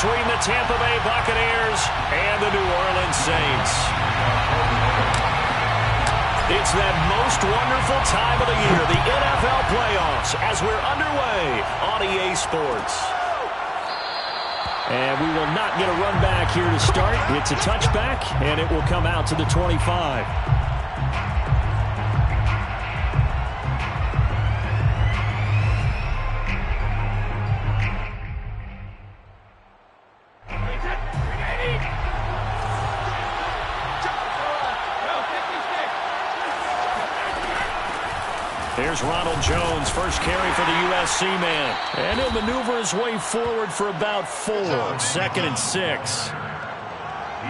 between the Tampa Bay Buccaneers and the New Orleans Saints. It's that most wonderful time of the year, the NFL playoffs, as we're underway on EA Sports. And we will not get a run back here to start. It's a touchback, and it will come out to the 25. Here's Ronald Jones, first carry for the USC man. And he'll maneuver his way forward for about 4. 2nd and 6.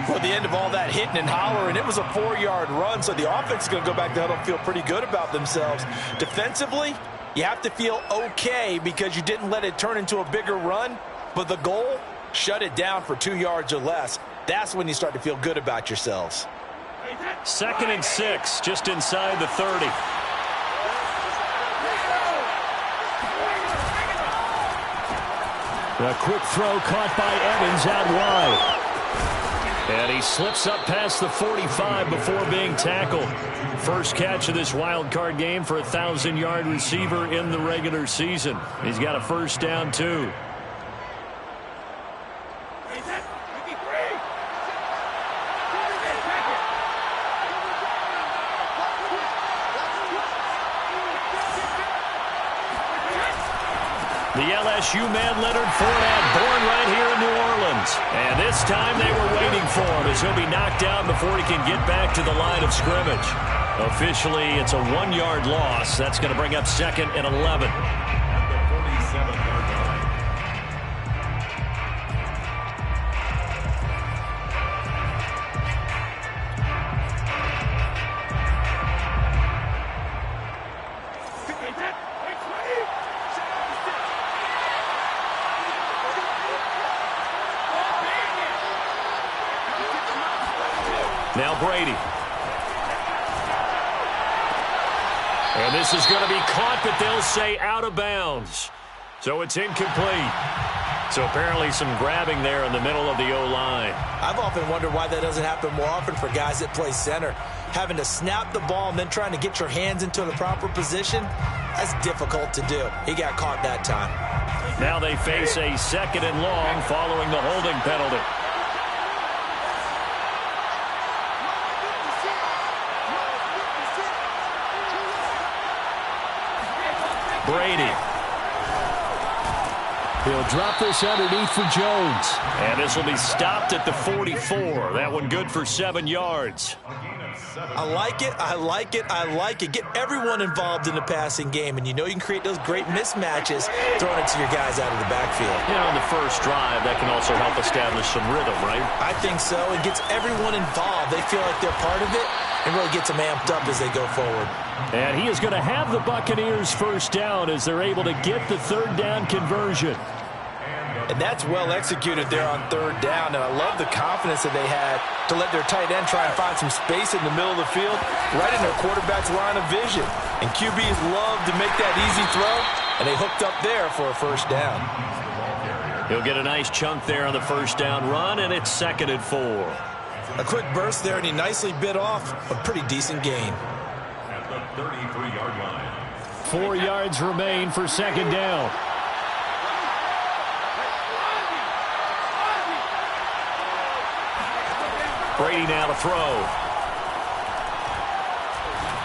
For the end of all that hitting and hollering, it was a 4-yard run, so the offense is going to go back to huddle and feel pretty good about themselves. Defensively, you have to feel okay because you didn't let it turn into a bigger run, but the goal, shut it down for 2 yards or less. That's when you start to feel good about yourselves. 2nd and 6, just inside the 30. A quick throw caught by Evans out wide. And he slips up past the 45 before being tackled. First catch of this wild card game for a 1,000-yard receiver in the regular season. He's got a first down, too. The LSU man Leonard Fournette, born right here in New Orleans. And this time they were waiting for him as he'll be knocked down before he can get back to the line of scrimmage. Officially, it's a 1-yard loss. That's going to bring up 2nd and 11. At the 47-yard line. Now Brady. And this is going to be caught, but they'll say out of bounds. So it's incomplete. So apparently some grabbing there in the middle of the O-line. I've often wondered why that doesn't happen more often for guys that play center. Having to snap the ball and then trying to get your hands into the proper position, that's difficult to do. He got caught that time. Now they face a 2nd and long following the holding penalty. Brady. He'll drop this underneath for Jones. And this will be stopped at the 44. That one good for 7 yards. I like it, I like it, I like it. Get everyone involved in the passing game, and you know you can create those great mismatches throwing it to your guys out of the backfield. You know, on the first drive, that can also help establish some rhythm, right? I think so. It gets everyone involved. They feel like they're part of it, and really gets them amped up as they go forward. And he is going to have the Buccaneers first down as they're able to get the 3rd down conversion. And that's well executed there on 3rd down, and I love the confidence that they had to let their tight end try and find some space in the middle of the field, right in their quarterback's line of vision. And QBs love to make that easy throw, and they hooked up there for a first down. He'll get a nice chunk there on the first down run, and it's 2nd and 4. A quick burst there, and he nicely bit off a pretty decent gain. At the 33-yard line. 4 yards remain for 2nd down. Brady now to throw.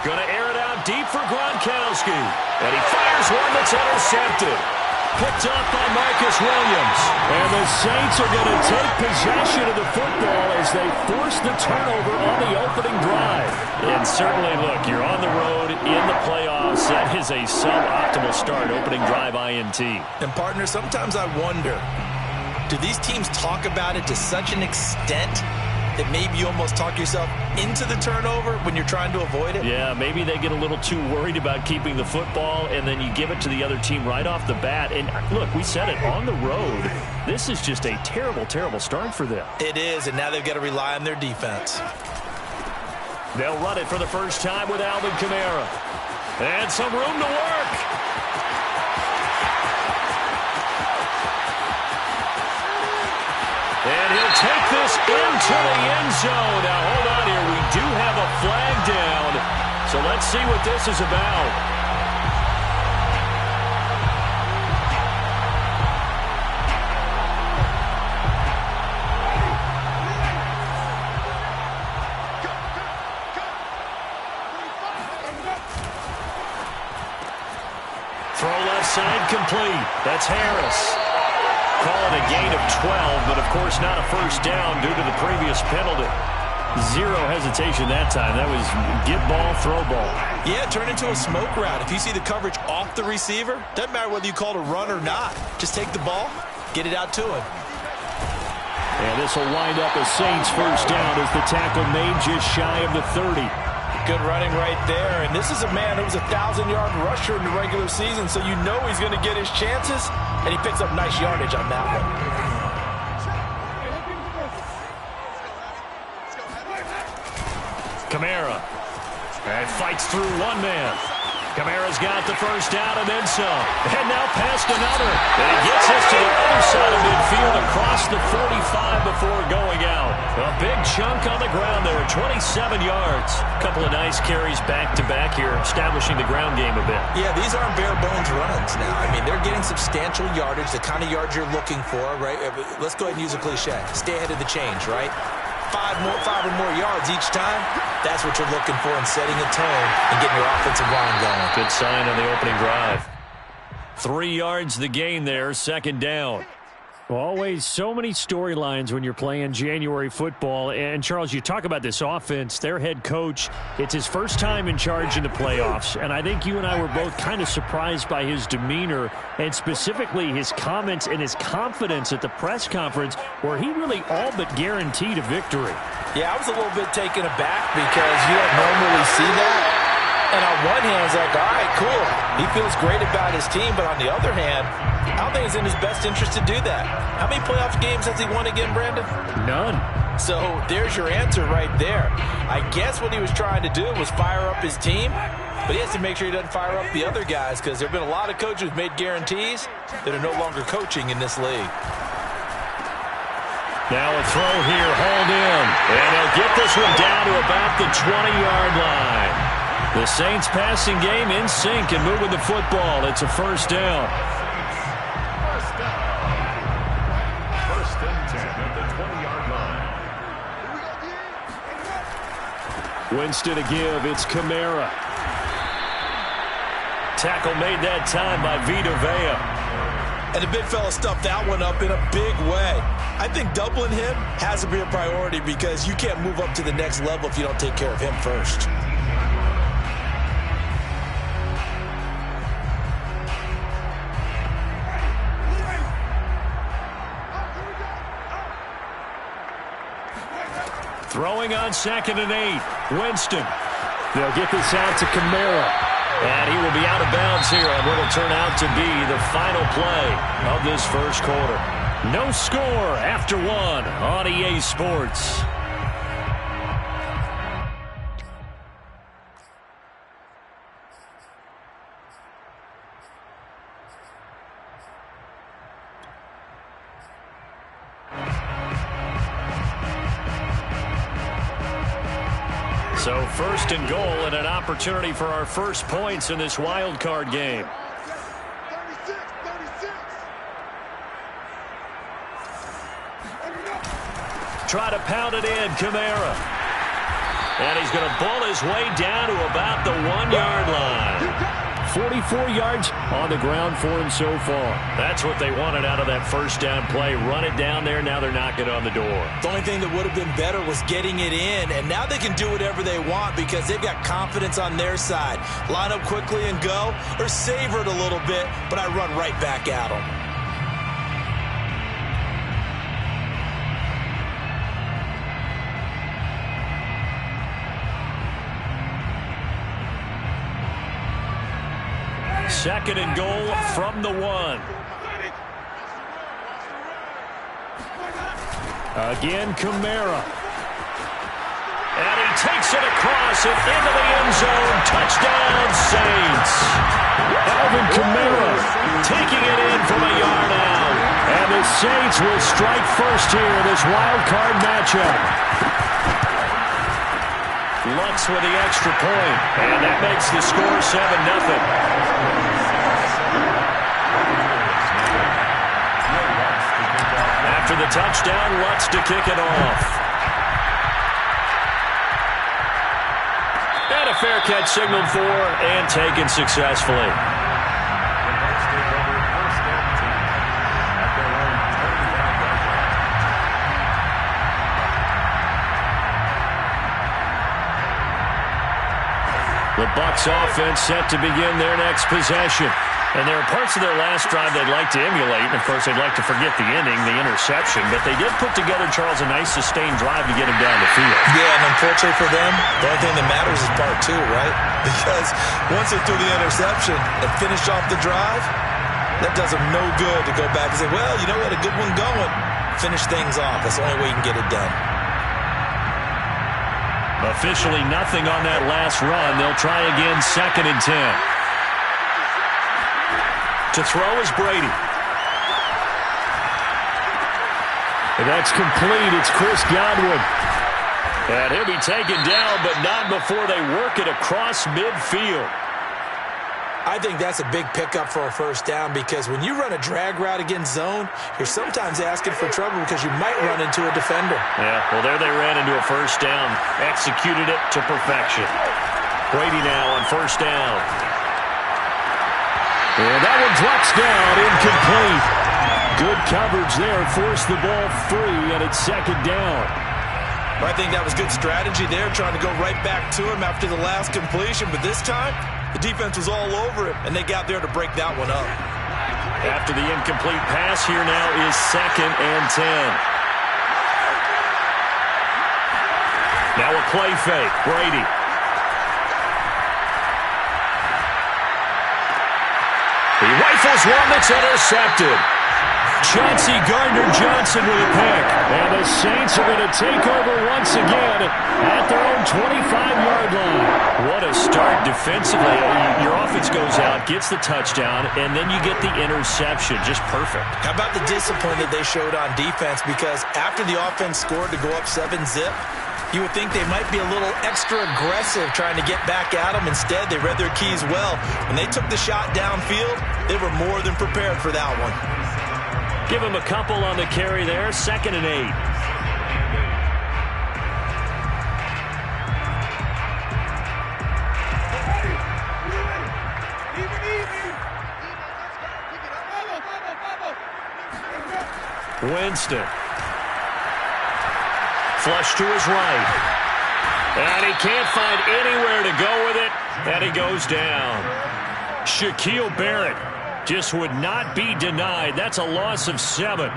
Going to air it out deep for Gronkowski. And he fires one that's intercepted. Picked up by Marcus Williams. And the Saints are going to take possession of the football as they force the turnover on the opening drive. And certainly, look, you're on the road in the playoffs. That is a suboptimal start, opening drive INT. And, partner, sometimes I wonder, do these teams talk about it to such an extent that maybe you almost talk yourself into the turnover when you're trying to avoid it? Yeah, maybe they get a little too worried about keeping the football, and then you give it to the other team right off the bat. And look, we said it, on the road, this is just a terrible, terrible start for them. It is, and now they've got to rely on their defense. They'll run it for the first time with Alvin Kamara. And some room to work. And he'll take this into the end zone. Now, hold on here. We do have a flag down. So let's see what this is about. Throw left side complete. That's Harris. Call it a gain of 12, but of course not a first down due to the previous penalty. Zero hesitation that time. That was get ball, throw ball. Yeah, turn into a smoke route. If you see the coverage off the receiver, doesn't matter whether you call it a run or not. Just take the ball, get it out to him. And this will wind up a Saints first down as the tackle made just shy of the 30. Good running right there. And this is a man who was a 1,000-yard rusher in the regular season, so you know he's going to get his chances, and he picks up nice yardage on that one. Kamara. And fights through one man. Kamara's got the first down and then some. And now past another. And he gets us to the other side of midfield across the 45 before going out. A big chunk on the ground there, 27 yards. A couple of nice carries back-to-back here, establishing the ground game a bit. Yeah, these aren't bare-bones runs now. I mean, they're getting substantial yardage, the kind of yards you're looking for, right? Let's go ahead and use a cliche. Stay ahead of the change, right? Five or more yards each time, that's what you're looking for in setting a tone and getting your offensive line going. Good sign on the opening drive. 3 yards the gain there, second down. Well, always so many storylines when you're playing January football. And, Charles, you talk about this offense, their head coach, it's his first time in charge in the playoffs. And I think you and I were both kind of surprised by his demeanor and specifically his comments and his confidence at the press conference where he really all but guaranteed a victory. Yeah, I was a little bit taken aback because you don't normally see that. And on one hand, it's like, all right, cool. He feels great about his team. But on the other hand, I don't think it's in his best interest to do that. How many playoff games has he won again, Brandon? None. So there's your answer right there. I guess what he was trying to do was fire up his team. But he has to make sure he doesn't fire up the other guys because there have been a lot of coaches who've made guarantees that are no longer coaching in this league. Now a throw here, hauled in. And he'll get this one down to about the 20-yard line. The Saints passing game in sync and moving the football. It's a first down. First and 10 at the 20-yard line. Winston to give. It's Kamara. Tackle made that time by Vita Vea. And the big fella stuffed that one up in a big way. I think doubling him has to be a priority because you can't move up to the next level if you don't take care of him first. Throwing on 2nd and 8. Winston. They'll get this out to Kamara. And he will be out of bounds here on what will turn out to be the final play of this first quarter. No score after one on EA Sports. So first and goal and an opportunity for our first points in this wild card game. Try to pound it in, Kamara. And he's going to ball his way down to about the 1-yard line. 44 yards on the ground for him so far. That's what they wanted out of that first down play. Run it down there. Now they're knocking on the door. The only thing that would have been better was getting it in. And now they can do whatever they want because they've got confidence on their side. Line up quickly and go, or savor it a little bit, but I run right back at them. Second and goal from the 1. Again, Kamara. And he takes it across and into the end zone. Touchdown, Saints. Alvin Kamara taking it in from a yard out. And the Saints will strike first here in this wild card matchup. Lutz with the extra point, and that makes the score 7-0. After the touchdown, Lutz to kick it off. And a fair catch signaled for and taken successfully. The Bucs offense set to begin their next possession. And there are parts of their last drive they'd like to emulate. And, of course, they'd like to forget the inning, the interception. But they did put together, Charles, a nice sustained drive to get him down the field. Yeah, and unfortunately for them, the only thing that matters is part two, right? Because once they threw the interception and finished off the drive, that does them no good to go back and say, well, you know what, a good one going. Finish things off. That's the only way you can get it done. Officially nothing on that last run. They'll try again, 2nd and 10. To throw is Brady. And that's complete. It's Chris Godwin. And he'll be taken down, but not before they work it across midfield. I think that's a big pickup for a first down because when you run a drag route against zone, you're sometimes asking for trouble because you might run into a defender. Yeah, well, there they ran into a first down. Executed it to perfection. Brady now on first down. And that one drops down, incomplete. Good coverage there, forced the ball free, and it's 2nd down. I think that was good strategy there, trying to go right back to him after the last completion. But this time, the defense was all over him, and they got there to break that one up. After the incomplete pass, here now is 2nd and 10. Now a play fake, Brady. He rifles one that's intercepted. Chauncey Gardner-Johnson with a pick. And the Saints are going to take over once again at their own 25-yard line. What a start defensively. Your offense goes out, gets the touchdown, and then you get the interception. Just perfect. How about the discipline that they showed on defense? Because after the offense scored to go up 7-zip, you would think they might be a little extra aggressive trying to get back at them. Instead, they read their keys well. When they took the shot downfield, they were more than prepared for that one. Give him a couple on the carry there. 2nd and 8. Winston. Flush to his right. And he can't find anywhere to go with it. And he goes down. Shaquille Barrett just would not be denied. That's a loss of 7.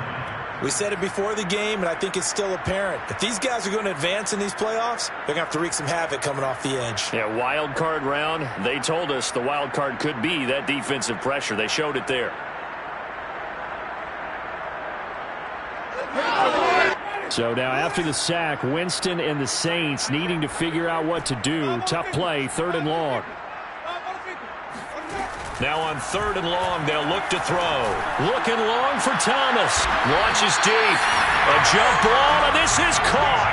We said it before the game, and I think it's still apparent. If these guys are going to advance in these playoffs, they're going to have to wreak some havoc coming off the edge. Yeah, wild card round. They told us the wild card could be that defensive pressure. They showed it there. So now after the sack, Winston and the Saints needing to figure out what to do. Tough play, 3rd and long. Now on 3rd and long, they'll look to throw. Looking long for Thomas. Launches deep. A jump ball, and this is caught.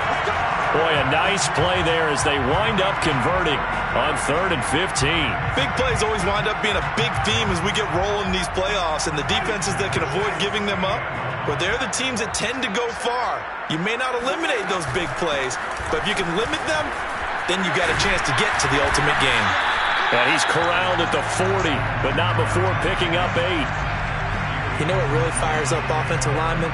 Boy, a nice play there as they wind up converting on 3rd and 15. Big plays always wind up being a big theme as we get rolling in these playoffs, and the defenses that can avoid giving them up, but they're the teams that tend to go far. You may not eliminate those big plays, but if you can limit them, then you got a chance to get to the ultimate game. And he's corralled at the 40, but not before picking up 8. You know what really fires up offensive linemen?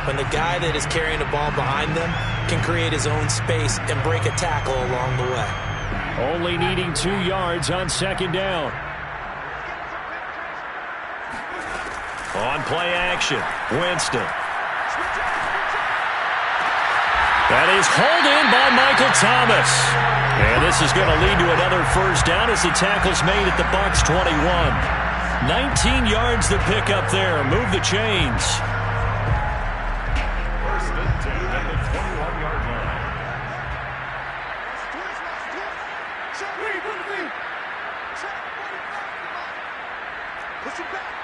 When the guy that is carrying the ball behind them can create his own space and break a tackle along the way. Only needing 2 yards on 2nd down. On play action, Winston. That is hauled in by Michael Thomas. And this is going to lead to another first down as the tackle's made at the Bucs 21. 19 yards to pick up there. Move the chains. 1st and 10 at the 21-yard line. Push him back.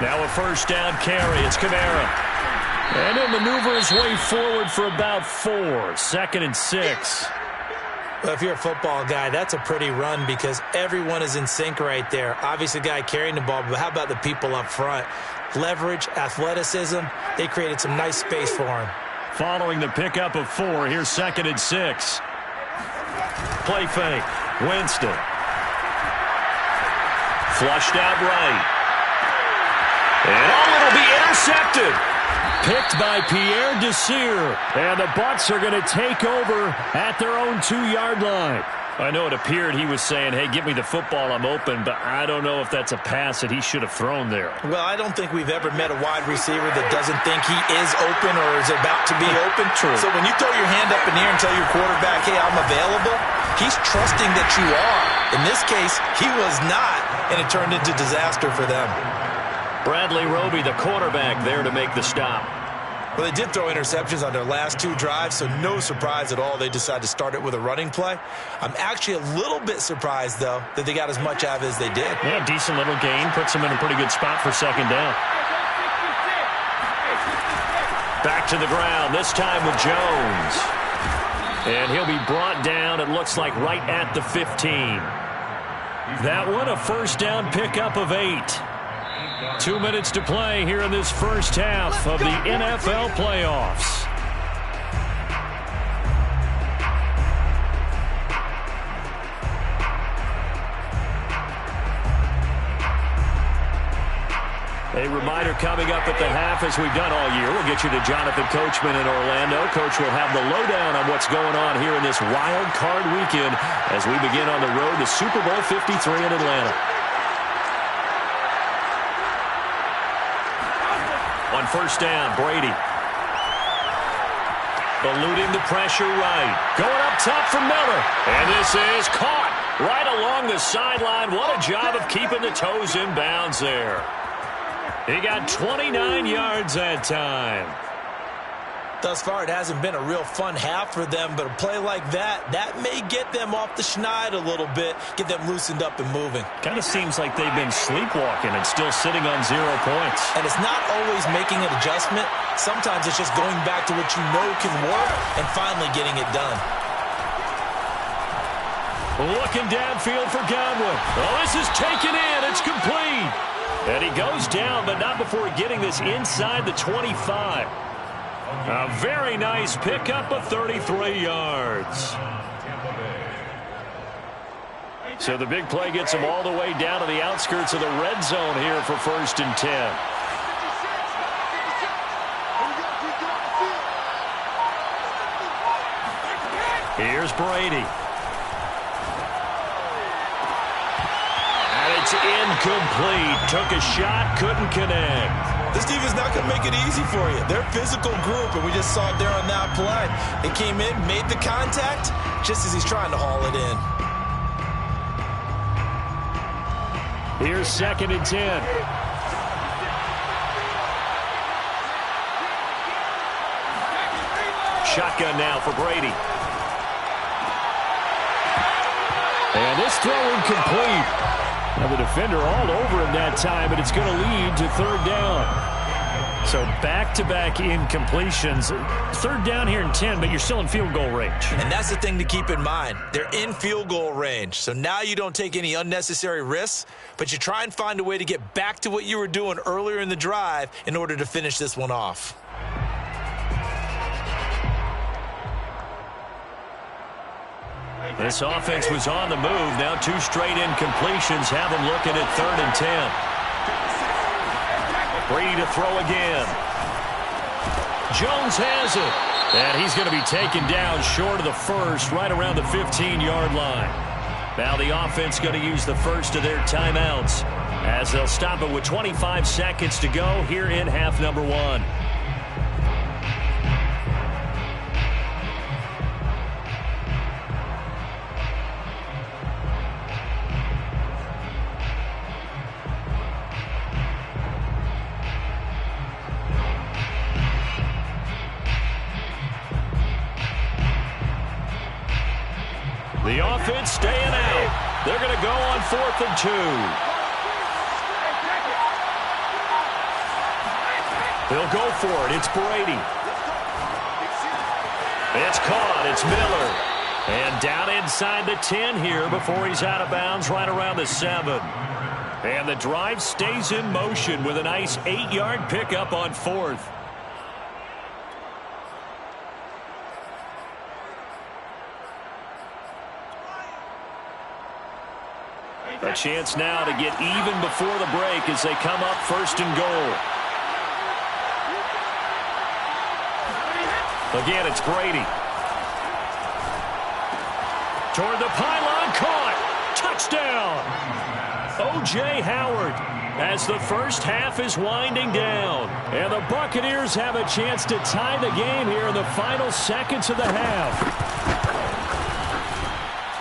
Now a first down carry. It's Kamara. And he'll maneuver his way forward for about 4. 2nd and 6. Well, if you're a football guy, that's a pretty run because everyone is in sync right there. Obviously, the guy carrying the ball, but how about the people up front? Leverage, athleticism, they created some nice space for him. Following the pickup of 4, here's 2nd and 6. Play fake. Winston. Flushed out right. And it'll be intercepted. Picked by Pierre Desir. And the Bucs are going to take over at their own 2-yard line. I know it appeared he was saying, hey, give me the football, I'm open, but I don't know if that's a pass that he should have thrown there. Well, I don't think we've ever met a wide receiver that doesn't think he is open or is about to be open. True. So when you throw your hand up in the air and tell your quarterback, hey, I'm available, he's trusting that you are. In this case, he was not, and it turned into disaster for them. Bradley Roby, the quarterback, there to make the stop. Well, they did throw interceptions on their last 2 drives, so no surprise at all they decided to start it with a running play. I'm actually a little bit surprised, though, that they got as much out of it as they did. Yeah, decent little gain. Puts them in a pretty good spot for 2nd down. Back to the ground, this time with Jones. And he'll be brought down, it looks like, right at the 15. That one, a first down pickup of 8. 2 minutes to play here in this first half of the NFL playoffs. A reminder coming up at the half, as we've done all year. We'll get you to Jonathan Coachman in Orlando. Coach will have the lowdown on what's going on here in this wild card weekend as we begin on the road to Super Bowl 53 in Atlanta. On first down, Brady. Eluding the pressure right. Going up top for Miller. And this is caught right along the sideline. What a job of keeping the toes in bounds there. He got 29 yards that time. Thus far, it hasn't been a real fun half for them, but a play like that may get them off the schneid a little bit, get them loosened up and moving. Kind of seems like they've been sleepwalking and still sitting on 0 points. And it's not always making an adjustment. Sometimes it's just going back to what you know can work and finally getting it done. Looking downfield for Godwin. Oh, this is taken in. It's complete. And he goes down, but not before getting this inside the 25. A very nice pickup of 33 yards. So the big play gets him all the way down to the outskirts of the red zone here for 1st and 10. Here's Brady. And it's incomplete. Took a shot, couldn't connect. This defense not going to make it easy for you. They're a physical group, and we just saw it there on that play. They came in, made the contact, just as he's trying to haul it in. Here's 2nd and 10. Shotgun now for Brady. And this throw incomplete. Now the defender all over him that time, and it's going to lead to 3rd down. So back-to-back incompletions. 3rd down here in 10, but you're still in field goal range. And that's the thing to keep in mind. They're in field goal range. So now you don't take any unnecessary risks, but you try and find a way to get back to what you were doing earlier in the drive in order to finish this one off. This offense was on the move. Now 2 straight incompletions have them looking at 3rd and 10. Brady to throw again. Jones has it. And he's going to be taken down short of the first, right around the 15-yard line. Now the offense going to use the first of their timeouts as they'll stop it with 25 seconds to go here in half number 1. The offense staying out. They're going to go on 4th and 2. He'll go for it. It's Brady. It's caught. It's Miller. And down inside the 10 here before he's out of bounds right around the 7. And the drive stays in motion with a nice 8-yard pickup on 4th. A chance now to get even before the break as they come up 1st and goal. Again, it's Brady. Toward the pylon, caught. Touchdown. O.J. Howard as the first half is winding down. And the Buccaneers have a chance to tie the game here in the final seconds of the half.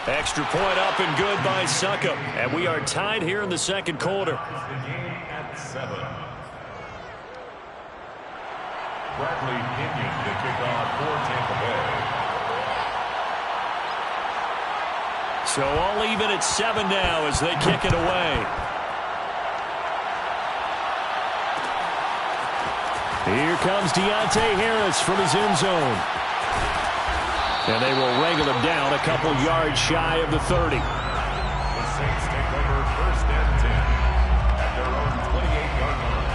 Extra point up and good by Succop. And we are tied here in the second quarter. The game at 7. Bradley Pinion to kick off for Tampa Bay. So all even at 7 now as they kick it away. Here comes Deontay Harris from his end zone. And they will wrangle him down a couple yards shy of the 30. The Saints take over 1st and 10 at their own 28-yard line.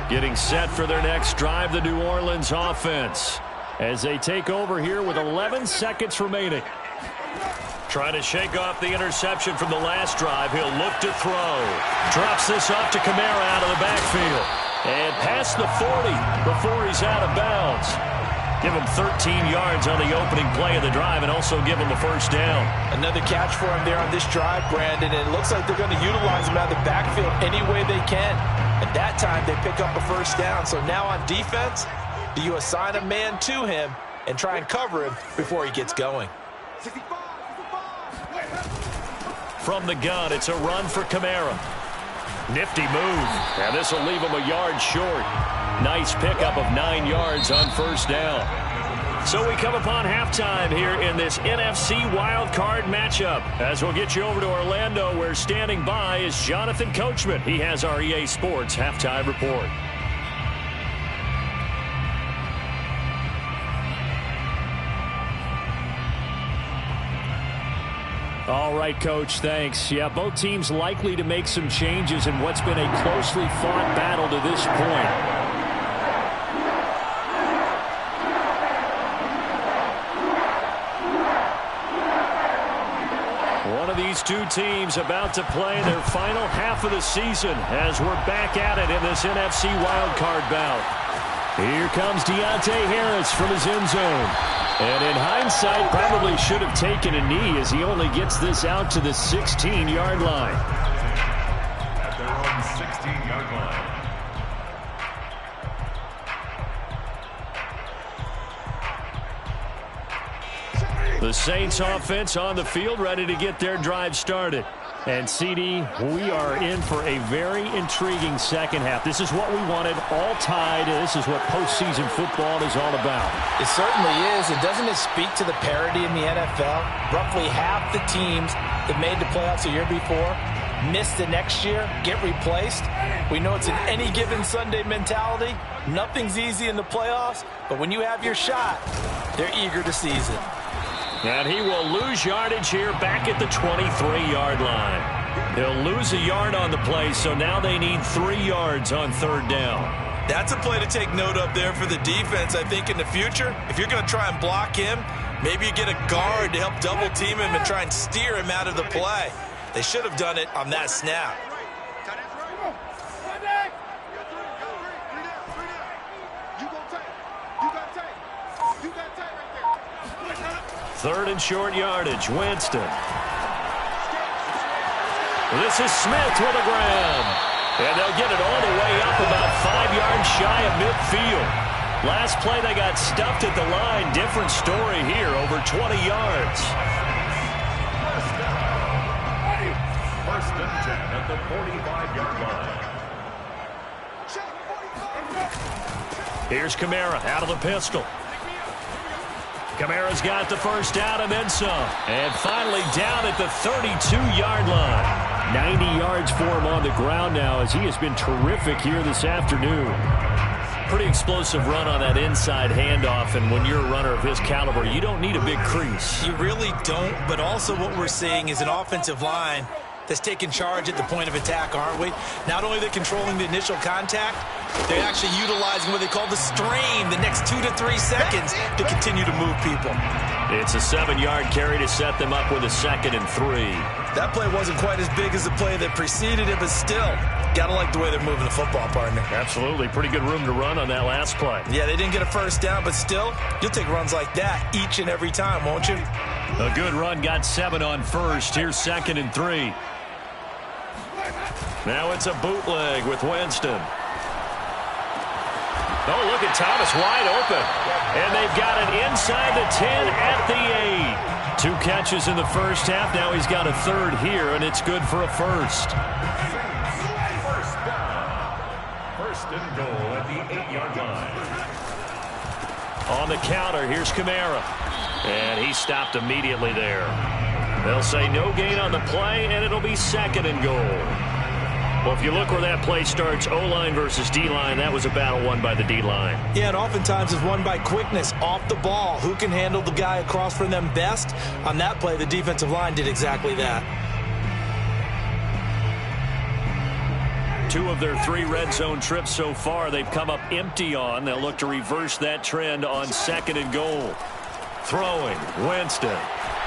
Getting set for their next drive, the New Orleans offense, as they take over here with 11 seconds remaining. Trying to shake off the interception from the last drive. He'll look to throw. Drops this off to Kamara out of the backfield. And past the 40 before he's out of bounds. Give him 13 yards on the opening play of the drive and also give him a first down. Another catch for him there on this drive, Brandon. And it looks like they're going to utilize him out of the backfield any way they can. And that time they pick up a first down. So now on defense, do you assign a man to him and try and cover him before he gets going? From the gun, it's a run for Kamara. Nifty move. And this will leave him a yard short. Nice pickup of 9 yards on first down. So we come upon halftime here in this NFC wildcard matchup. As we'll get you over to Orlando, where standing by is Jonathan Coachman. He has our EA Sports halftime report. All right, Coach, thanks. Yeah, both teams likely to make some changes in what's been a closely fought battle to this point. One of these two teams about to play their final half of the season as we're back at it in this NFC wildcard bout. Here comes Deontay Harris from his end zone. And in hindsight, probably should have taken a knee as he only gets this out to the 16-yard line. At their own 16-yard line. The Saints offense on the field, ready to get their drive started. And, CD, we are in for a very intriguing second half. This is what we wanted, all tied. This is what postseason football is all about. It certainly is. And doesn't it speak to the parity in the NFL? Roughly half the teams that made the playoffs a year before miss the next year, get replaced. We know it's an any given Sunday mentality. Nothing's easy in the playoffs, but when you have your shot, they're eager to seize it. And he will lose yardage here back at the 23-yard line. He'll lose a yard on the play, so now they need 3 yards on third down. That's a play to take note of there for the defense, I think, in the future. If you're going to try and block him, maybe you get a guard to help double-team him and try and steer him out of the play. They should have done it on that snap. Third and short yardage, Winston. This is Smith with a grab. And they'll get it all the way up about 5 yards shy of midfield. Last play they got stuffed at the line. Different story here, over 20 yards. First and 10 at the 45-yard line. Here's Kamara out of the pistol. Kamara's got the first down and then some. And finally down at the 32-yard line. 90 yards for him on the ground now as he has been terrific here this afternoon. Pretty explosive run on that inside handoff, and when you're a runner of his caliber, you don't need a big crease. You really don't, but also what we're seeing is an offensive line that's taking charge at the point of attack, aren't we? Not only are they controlling the initial contact, they're actually utilizing what they call the strain, the next 2 to 3 seconds to continue to move people. It's a 7-yard carry to set them up with a 2nd and 3. That play wasn't quite as big as the play that preceded it, but still, gotta like the way they're moving the football, partner. Absolutely. Pretty good room to run on that last play. Yeah, they didn't get a first down, but still, you'll take runs like that each and every time, won't you? A good run got 7 on first. Here's 2nd and 3. Now it's a bootleg with Winston. Oh, look at Thomas wide open. And they've got it inside the 10 at the 8. 2 catches in the first half. Now he's got a 3rd here, and it's good for a first. First down. First and goal at the 8-yard line. On the counter, here's Kamara. And he stopped immediately there. They'll say no gain on the play, and it'll be 2nd and goal. Well, if you look where that play starts, O-line versus D-line, that was a battle won by the D-line. Yeah, and oftentimes it's won by quickness off the ball. Who can handle the guy across from them best? On that play, the defensive line did exactly that. 2 of their 3 red zone trips so far, they've come up empty on. They'll look to reverse that trend on 2nd and goal. Throwing, Winston.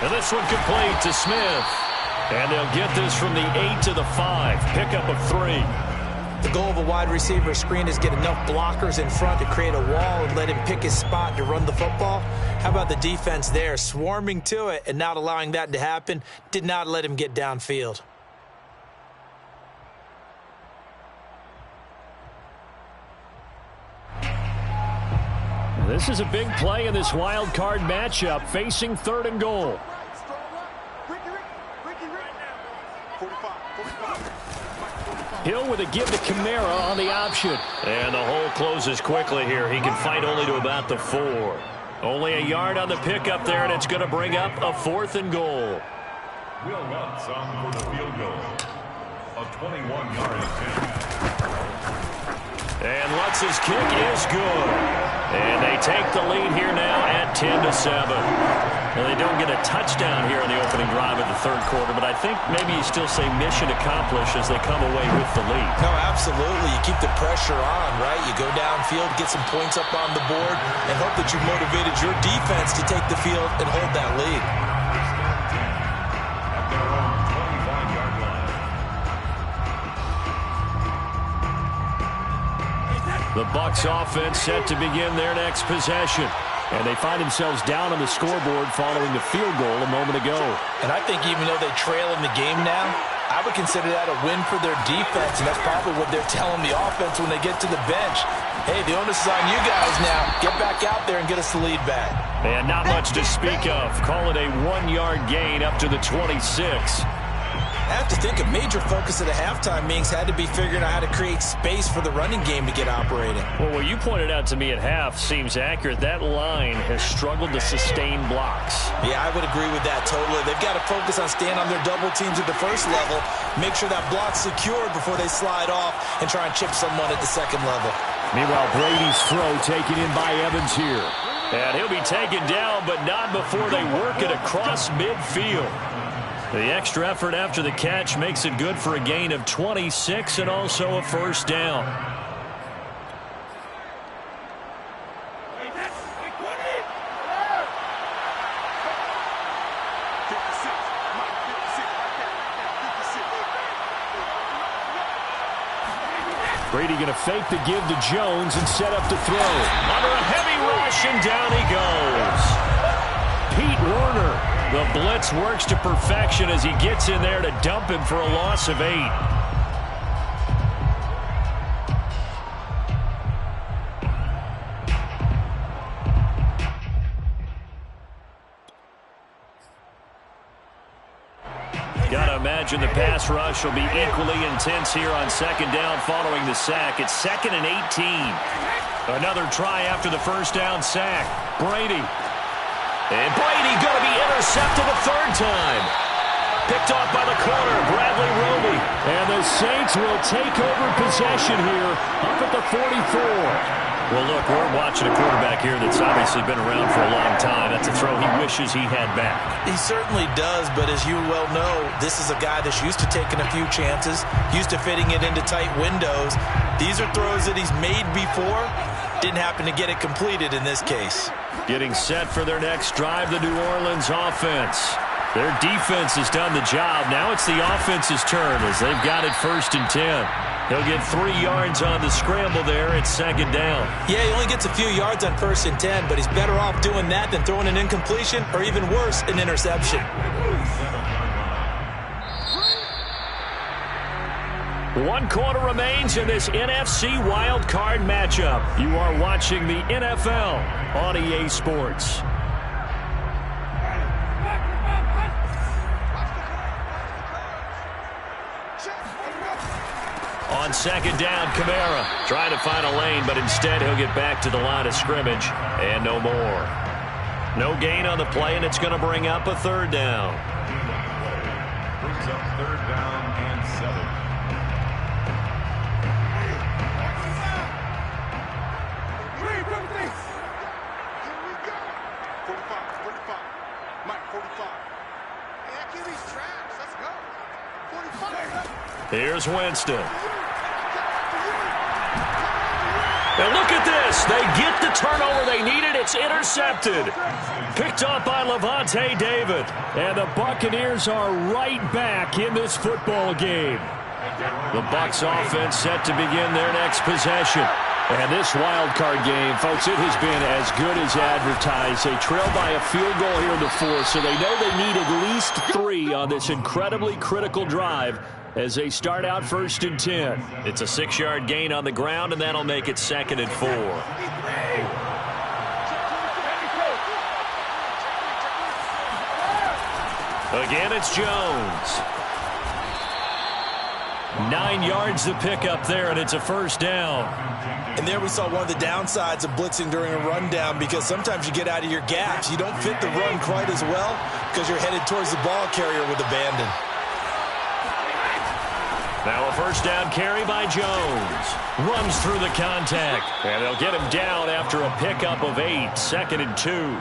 And this one complete to Smith. And they'll get this from the 8 to the 5. Pickup of 3. The goal of a wide receiver screen is get enough blockers in front to create a wall and let him pick his spot to run the football. How about the defense there, swarming to it and not allowing that to happen? Did not let him get downfield. This is a big play in this wild card matchup, facing 3rd and goal. Hill with a give to Kamara on the option. And the hole closes quickly here. He can fight only to about the 4. Only a yard on the pickup there, and it's going to bring up a 4th and goal. Will Lutz on for the field goal. A 21-yard attempt. And Lutz's kick is good. And they take the lead here now at 10-7. Well, they don't get a touchdown here in the opening drive of the 3rd quarter, but I think maybe you still say mission accomplished as they come away with the lead. No, absolutely. You keep the pressure on, right? You go downfield, get some points up on the board, and hope that you've motivated your defense to take the field and hold that lead. At their own 25-yard line. The Bucs offense set to begin their next possession. And they find themselves down on the scoreboard following the field goal a moment ago. And I think even though they trail in the game now, I would consider that a win for their defense, and that's probably what they're telling the offense when they get to the bench. Hey, the onus is on you guys now. Get back out there and get us the lead back. And not much to speak of. Call it a 1-yard gain up to the 26. I have to think a major focus at a halftime meetings had to be figuring out how to create space for the running game to get operating. Well, what you pointed out to me at half seems accurate. That line has struggled to sustain blocks. Yeah, I would agree with that totally. They've got to focus on staying on their double teams at the first level, make sure that block's secured before they slide off and try and chip someone at the 2nd level. Meanwhile, Brady's throw taken in by Evans here. And he'll be taken down, but not before they work it across midfield. The extra effort after the catch makes it good for a gain of 26 and also a first down. Brady going to fake the give to Jones and set up to throw. Under a heavy rush, and down he goes. Pete Werner. The blitz works to perfection as he gets in there to dump him for a loss of 8. Gotta imagine the pass rush will be equally intense here on 2nd down following the sack. It's 2nd and 18. Another try after the first down sack. Brady. And Brady going to be intercepted a third time. Picked off by the corner, Bradley Roby. And the Saints will take over possession here up at the 44. Well, look, we're watching a quarterback here that's obviously been around for a long time. That's a throw he wishes he had back. He certainly does, but as you well know, this is a guy that's used to taking a few chances, used to fitting it into tight windows. These are throws that he's made before. Didn't happen to get it completed in this case. Getting set for their next drive, the New Orleans offense. Their defense has done the job. Now it's the offense's turn as they've got it 1st and 10. He'll get 3 yards on the scramble there. It's 2nd down. Yeah, he only gets a few yards on 1st and 10, but he's better off doing that than throwing an incompletion or even worse, an interception. One quarter remains in this NFC Wild Card matchup. You are watching the NFL on EA Sports. On 2nd down, Kamara trying to find a lane, but instead he'll get back to the line of scrimmage and no more. No gain on the play, and it's going to bring up a 3rd down. Brings up 3rd down and 7. Here's Winston. And look at this. They get the turnover they needed. It's intercepted. Picked off by Lavonte David. And the Buccaneers are right back in this football game. The Bucs offense set to begin their next possession. And this wild card game, folks, it has been as good as advertised. They trail by a field goal here in the 4th, so they know they need at least 3 on this incredibly critical drive as they start out 1st and 10. It's a 6-yard gain on the ground, and that'll make it 2nd and 4. Again, it's Jones. 9 yards to pick up there, and it's a 1st down. And there we saw one of the downsides of blitzing during a rundown, because sometimes you get out of your gaps. You don't fit the run quite as well because you're headed towards the ball carrier with abandon. Now a 1st down carry by Jones. Runs through the contact, and they'll get him down after a pickup of 8, 2nd and 2.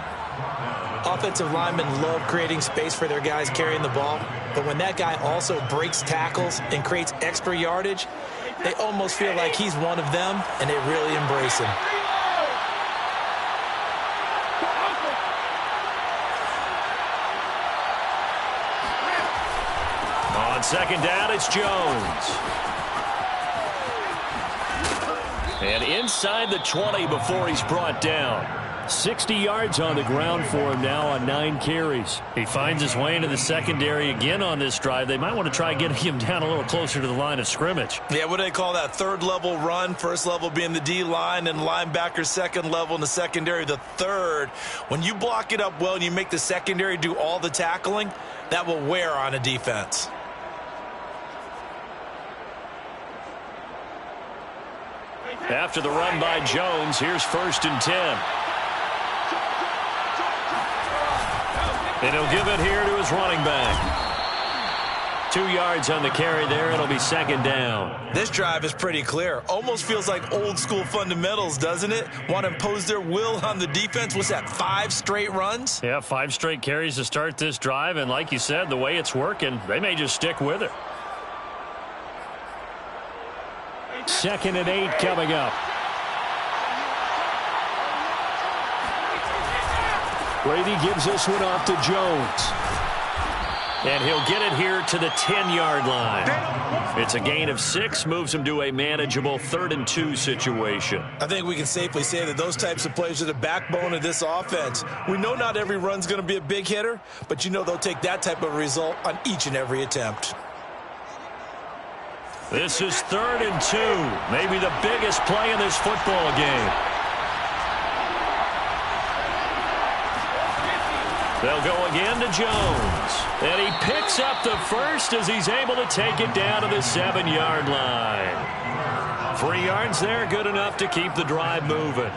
Offensive linemen love creating space for their guys carrying the ball, but when that guy also breaks tackles and creates extra yardage, they almost feel like he's one of them, and they really embrace him. On 2nd down, it's Jones. And inside the 20 before he's brought down. 60 yards on the ground for him now on 9 carries. He finds his way into the secondary again on this drive. They might want to try getting him down a little closer to the line of scrimmage. Yeah, what do they call that? 3rd level run. 1st level being the D-line, and linebacker 2nd level in the secondary the 3rd. When you block it up well and you make the secondary do all the tackling, that will wear on a defense. After the run by Jones, here's 1st and 10. And he'll give it here to his running back. 2 yards on the carry there. It'll be 2nd down. This drive is pretty clear. Almost feels like old school fundamentals, doesn't it? Want to impose their will on the defense. What's that, 5 straight runs? Yeah, 5 straight carries to start this drive. And like you said, the way it's working, they may just stick with it. 2nd and 8 coming up. Brady gives this one off to Jones. And he'll get it here to the 10-yard line. It's a gain of 6, moves him to a manageable 3rd and 2 situation. I think we can safely say that those types of plays are the backbone of this offense. We know not every run's going to be a big hitter, but you know they'll take that type of result on each and every attempt. This is 3rd and 2, maybe the biggest play in this football game. They'll go again to Jones. And he picks up the 1st as he's able to take it down to the 7-yard line. 3 yards there, good enough to keep the drive moving.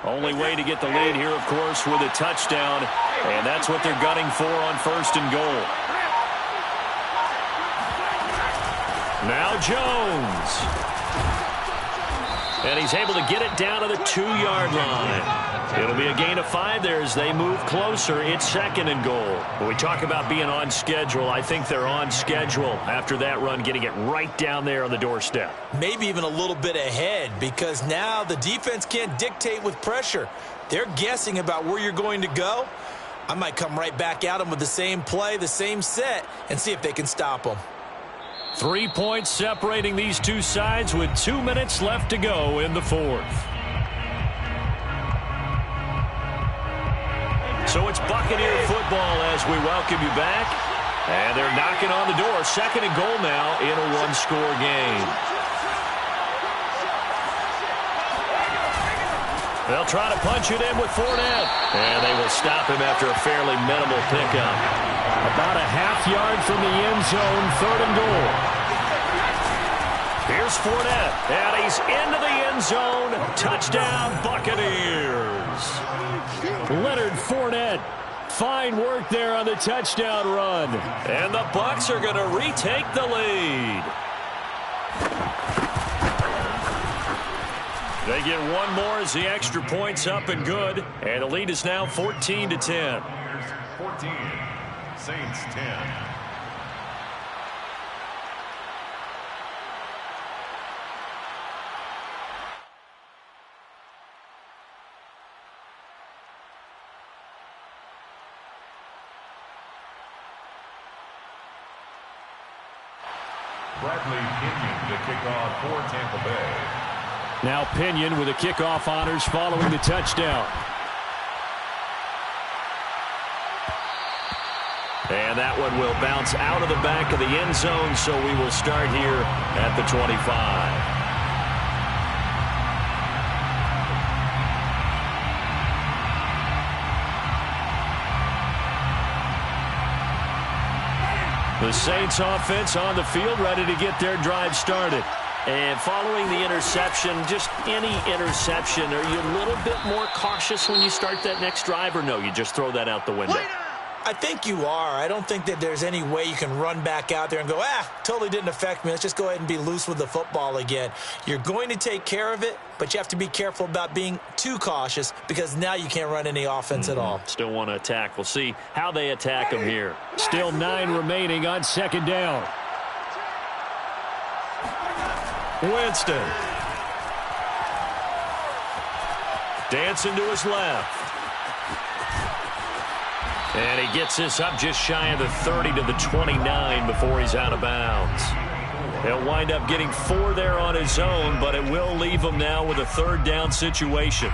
Only way to get the lead here, of course, with a touchdown, and that's what they're gunning for on 1st and goal. Now Jones. And he's able to get it down to the 2-yard line. It'll be a gain of 5 there as they move closer. It's 2nd and goal. When we talk about being on schedule, I think they're on schedule after that run, getting it right down there on the doorstep. Maybe even a little bit ahead, because now the defense can't dictate with pressure. They're guessing about where you're going to go. I might come right back at them with the same play, the same set, and see if they can stop them. 3 points separating these two sides with 2 minutes left to go in the 4th. So it's Buccaneer football as we welcome you back. And they're knocking on the door. 2nd and goal now in a one-score game. They'll try to punch it in with Fournette. And they will stop him after a fairly minimal pickup. About a half-yard from the end zone, 3rd and goal. Here's Fournette, and he's into the end zone. Touchdown, Buccaneers. Leonard Fournette, fine work there on the touchdown run. And the Bucs are going to retake the lead. They get one more as the extra point's up and good. And the lead is now 14-10. 14. Saints 10. Bradley Pinion to kick off for Tampa Bay. Now Pinion with the kickoff honors following the touchdown. And that one will bounce out of the back of the end zone, so we will start here at the 25. The Saints offense on the field, ready to get their drive started. And following the interception, just any interception, are you a little bit more cautious when you start that next drive, or no, you just throw that out the window? I think you are. I don't think that there's any way you can run back out there and go, totally didn't affect me. Let's just go ahead and be loose with the football again. You're going to take care of it, but you have to be careful about being too cautious because now you can't run any offense at all. Still want to attack. We'll see how they attack them here. Still 9 remaining on 2nd down. Winston. Dancing to his left. And he gets this up just shy of the 30 to the 29 before he's out of bounds. He'll wind up getting 4 there on his own, but it will leave him now with a 3rd down situation.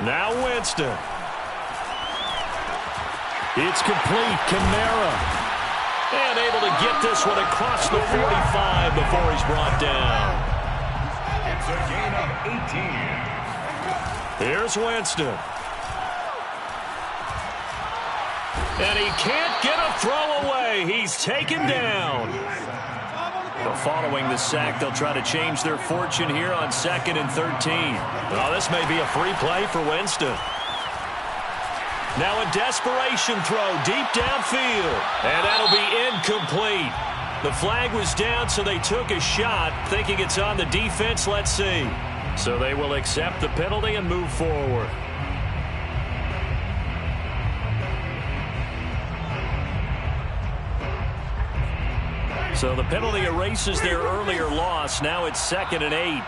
Now Winston. It's complete. Kamara. And able to get this one across the 45 before he's brought down. It's a gain of 18. Here's Winston. And he can't get a throw away. He's taken down. But following the sack, they'll try to change their fortune here on 2nd and 13. Oh, this may be a free play for Winston. Now a desperation throw deep downfield. And that'll be incomplete. The flag was down, so they took a shot, thinking it's on the defense. Let's see. So they will accept the penalty and move forward. So the penalty erases their earlier loss. Now it's 2nd and 8.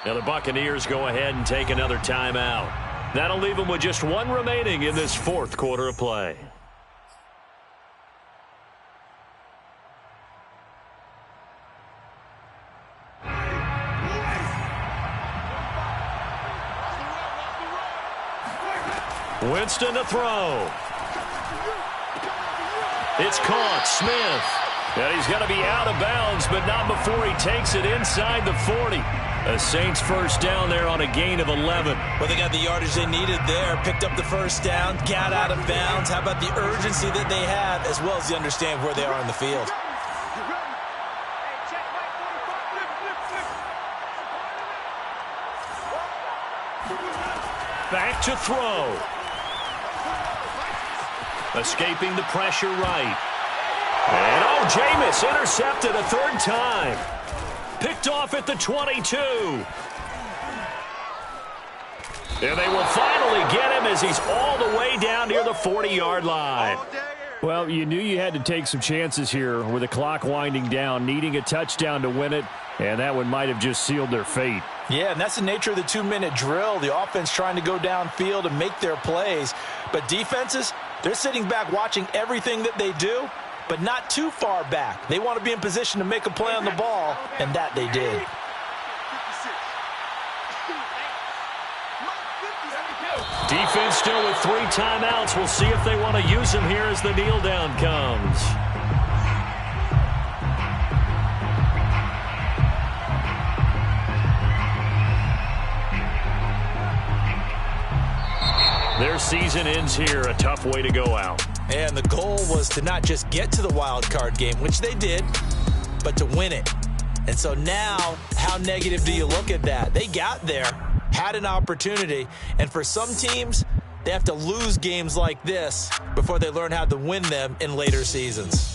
Now the Buccaneers go ahead and take another timeout. That'll leave them with just 1 remaining in this 4th quarter of play. Winston to throw. It's caught. Smith. And he's going to be out of bounds, but not before he takes it inside the 40. A Saints first down there on a gain of 11. Well, they got the yardage they needed there, picked up the first down, got out of bounds. How about the urgency that they have, as well as the understand where they are in the field? Back to throw. Escaping the pressure right. And, oh, Jameis intercepted a third time. Picked off at the 22. And they will finally get him as he's all the way down near the 40-yard line. Well, you knew you had to take some chances here with the clock winding down, needing a touchdown to win it, and that one might have just sealed their fate. Yeah, and that's the nature of the 2-minute drill. The offense trying to go downfield and make their plays. But defenses, they're sitting back watching everything that they do, but not too far back. They want to be in position to make a play on the ball, and that they did. Defense still with 3 timeouts. We'll see if they want to use them here as the kneel down comes. Their season ends here. A tough way to go out. And the goal was to not just get to the wild card game, which they did, but to win it. And so now, how negative do you look at that? They got there, had an opportunity, and for some teams, they have to lose games like this before they learn how to win them in later seasons.